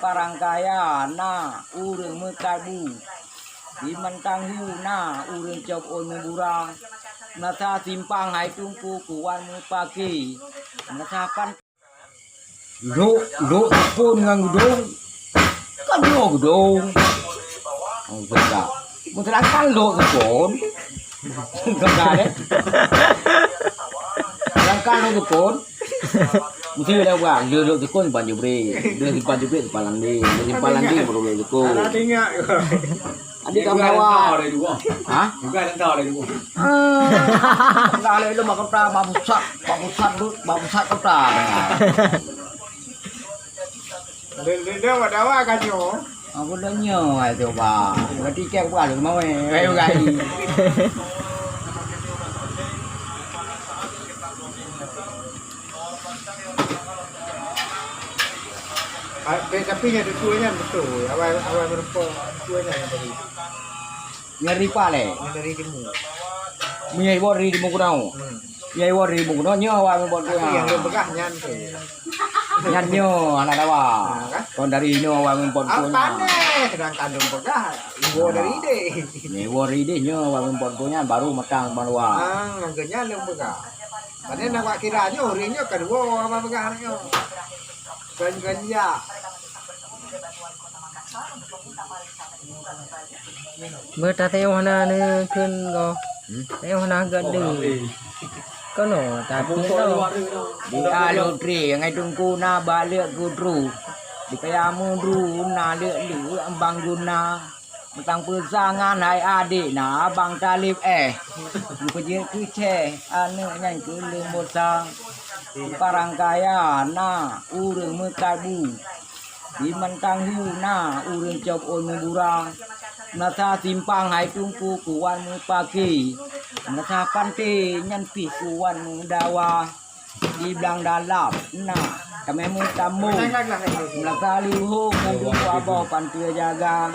parangkaya na urang mekabu di mentang hiu na urang job on memburang nasa simpang hai tungku kuan mupaki nasapan lo pun ngang dong kan lo dong oh beda mutlakan lo pun enggak ada langkan lo pun mesti ada bang lo pun banjir bre dia simpan juga di palangdi baru lo pun ada tinggal adik kamu awal hah juga ada tahu ada juga nggak ada itu makan pra babusat pra dia ada apa kan yo aku dah nyoy tu ba berarti kek buat lu mau gai tapi ada tuanya betul awal merupakan tuanya yang dari ngeri pale dari timu miai bori di muka nau miai bori di muka nau nyo awal buat tu yang dia begah nyan tu nyan nyo anak dawa kon dari nyo awal buat tu apa nih sedang kandung begah ibu dari ide miai bori di nyo awal buat tu nya baru matang barua nganggernya yang begah padahal nak kiranya orinya kedua apa begah nyo kan ya bữa ta theo hana nữa khuyên go theo hana gần đi có nổ ta biết đâu di alutri ngai tungku na balik gudru di kayamu dru na le ambang guna tentang pesangan hai adik na abang talib kerja kuce anu nyan ke lemot sang parangkaya na urang mekabu di mentang hiu na urang job on memburang nasa simpang hai tungku kuan mupaki nasa panti nyan pi kuan dawa di belang dalap na kami mu tamu nasa lihu mu abau pantu jaga